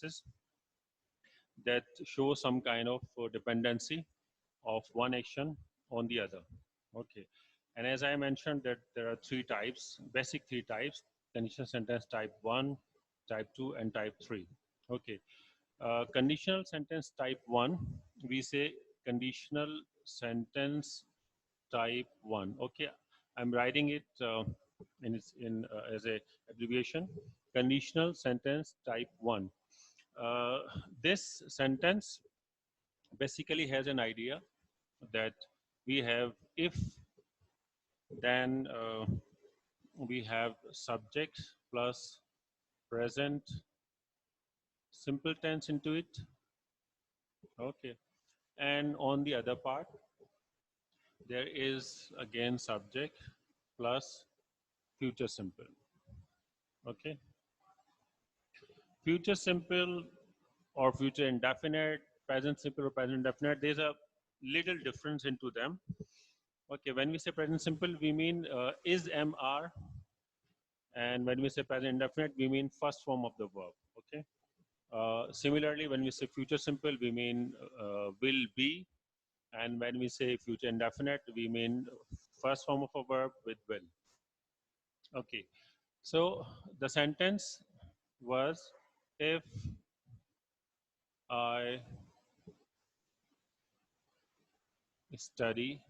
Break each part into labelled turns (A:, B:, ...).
A: sentences that show some kind of dependency of one action on the other. Okay. And as I mentioned that there are three types, basic three types: conditional sentence type 1, type 2, and type 3. Okay. Conditional sentence type 1, we say conditional sentence type 1. Okay. I'm writing it as a abbreviation, conditional sentence type 1. This sentence basically has an idea that we have if, then we have subject plus present simple tense into it. Okay. And on the other part, there is again subject plus future simple. Okay. Future simple or future indefinite, present simple or present indefinite, there's a little difference into them. Okay, when we say present simple, we mean is MR, and when we say present indefinite, we mean first form of the verb. Okay. Similarly, when we say future simple, we mean will be, and when we say future indefinite, we mean first form of a verb with will. Okay. So the sentence was, if I study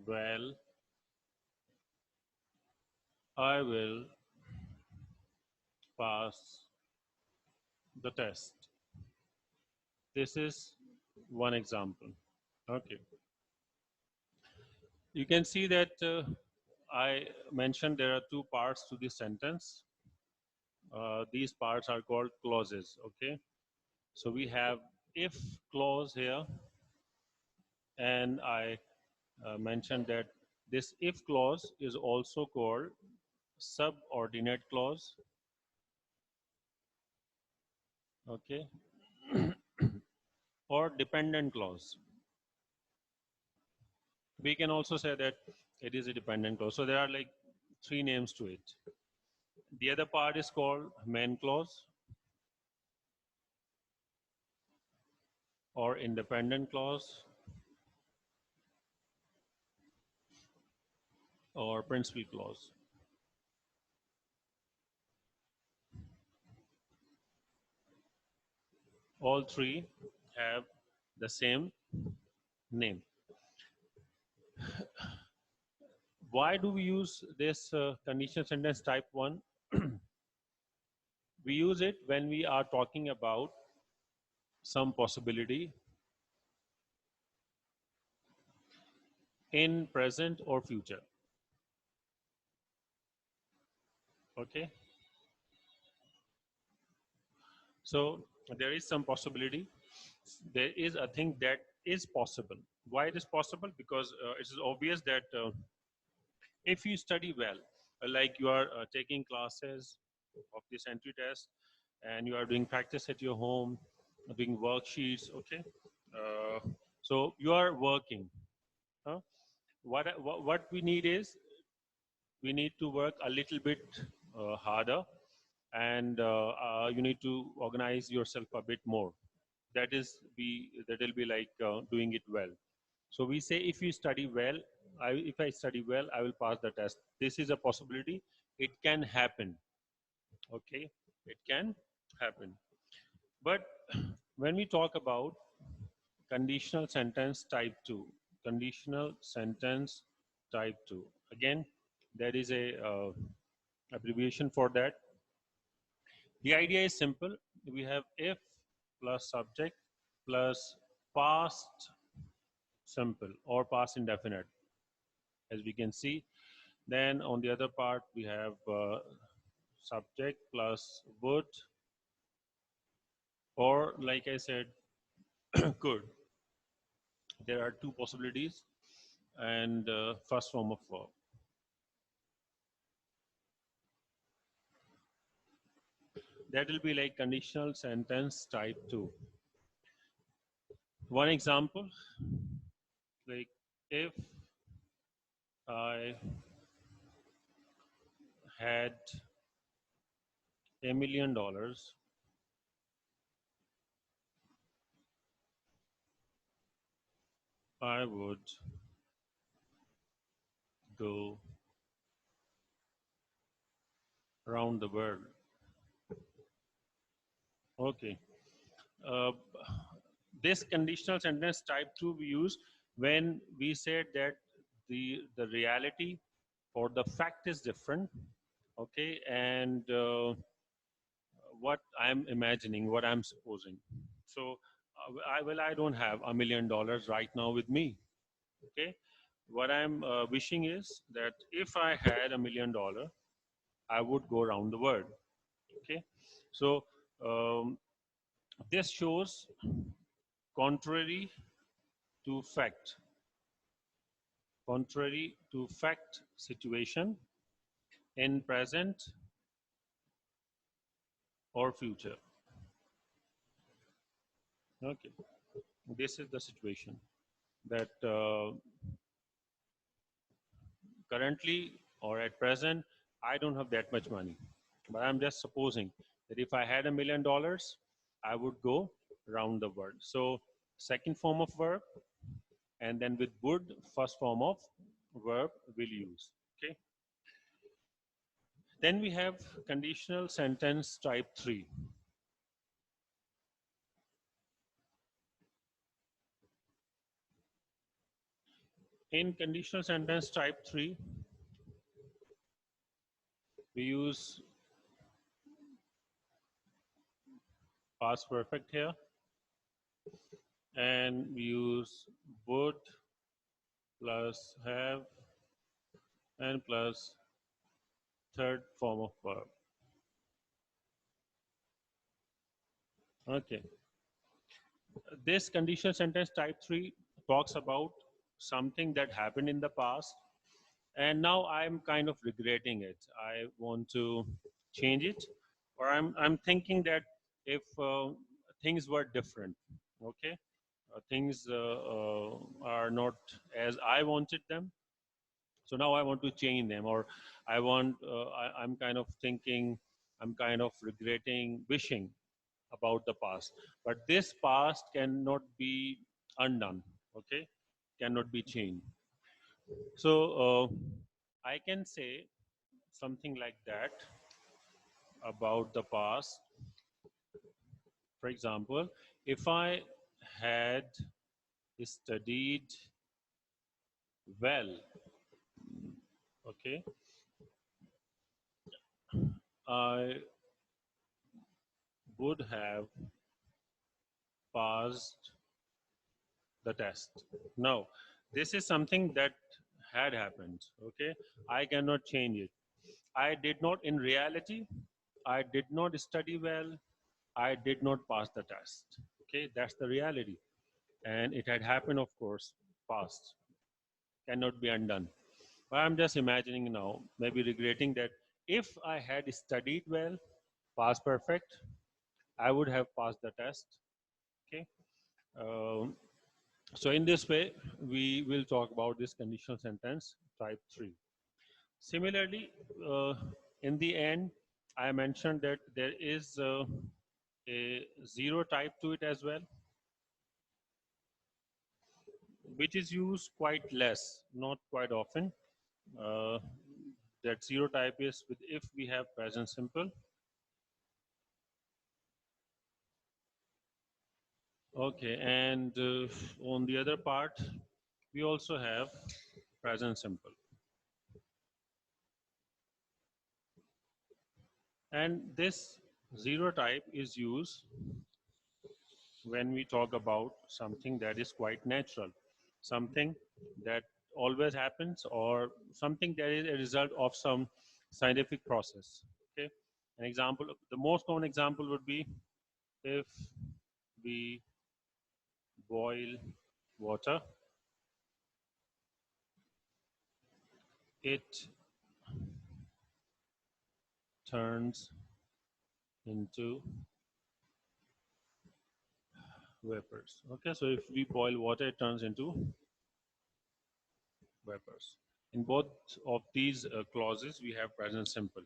A: well, I will pass the test. This is one example. Okay. You can see that I mentioned there are two parts to this sentence. These parts are called clauses. Okay. So we have if clause here, and I mentioned that this if clause is also called subordinate clause. Okay. Or dependent clause. We can also say that it is a dependent clause. So there are like three names to it. The other part is called main clause or independent clause or principal clause. All three have the same name. Why do we use this conditional sentence type 1? We use it when we are talking about some possibility in present or future. Okay. So there is some possibility. There is a thing that is possible. Why it is possible? Because it is obvious that if you study well, like you are taking classes of this entry test, and you are doing practice at your home, doing worksheets. Okay. So you are working. Huh? What we need is, we need to work a little bit harder, and you need to organize yourself a bit more. That will be like doing it well. So we say if you study well, if I study well, I will pass the test. This is a possibility. It can happen. Okay, it can happen. But when we talk about conditional sentence type 2, conditional sentence type 2, again, there is a abbreviation for that. The idea is simple. We have if plus subject plus past simple or past indefinite, as we can see. Then on the other part, we have subject plus would, or like I said, could. There are two possibilities, and first form of verb. That will be like conditional sentence type 2. One example, like if I had $1 million, I would go around the world. Okay. Uh, this conditional sentence type 2 we use when we said that the reality or the fact is different. Okay, and what I'm imagining, what I'm supposing. So, I don't have $1 million right now with me. Okay, what I'm wishing is that if I had $1 million, I would go around the world. Okay, so um, this shows contrary to fact, contrary to fact situation in present or future. Okay, this is the situation that currently or at present, I don't have that much money. But I'm just supposing that if I had $1 million, I would go around the world. So, second form of verb, and then with would, first form of verb will use. Okay. Then we have conditional sentence type 3. In conditional sentence type 3, we use past perfect here, and we use would plus have and plus third form of verb. Okay. This conditional sentence type 3 talks about something that happened in the past, and now I'm kind of regretting it. I want to change it, or I'm thinking that if things were different, okay, things are not as I wanted them, so now I want to change them, or I'm kind of thinking, I'm kind of regretting, wishing about the past. But this past cannot be undone, okay? Cannot be changed. So I can say something like that about the past. For example, if I had studied well, okay, I would have passed the test. Now, this is something that had happened, okay? I cannot change it. I did not, in reality, I did not study well. I did not pass the test. Okay, that's the reality. And it had happened, of course, past, cannot be undone. But I'm just imagining now, maybe regretting that if I had studied well, past perfect, I would have passed the test. Okay. Um, so in this way, we will talk about this conditional sentence type 3. Similarly, uh, in the end, I mentioned that there is a zero type to it as well, which is used quite less, not quite often. Uh, that zero type is with if we have present simple. Okay, and on the other part, we also have present simple. And this zero type is used when we talk about something that is quite natural, something that always happens, or something that is a result of some scientific process. Okay, an example, the most common example would be if we boil water, it turns into vapors. Okay, so if we boil water, it turns into vapors. In both of these clauses, we have present simple.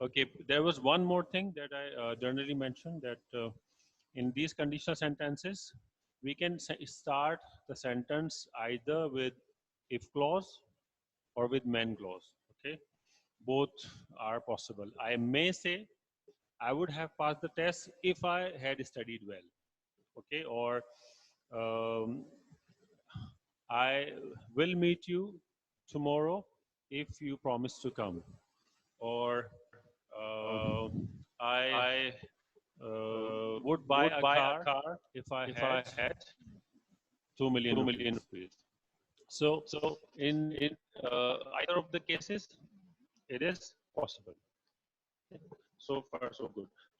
A: Okay, there was one more thing that I generally mentioned, that in these conditional sentences, we can start the sentence either with if clause or with when clause. Okay, both are possible. I may say I would have passed the test if I had studied well. Okay, or um, I will meet you tomorrow if you promise to come, or uh, I
B: I
A: would buy
B: would
A: a
B: buy a
A: car
B: car
A: if I
B: if
A: had
B: I had
A: 2 million
B: 2 million
A: rupees.
B: rupees.
A: So,
B: So
A: in
B: in either of the cases,
A: it is possible.
B: so far so good.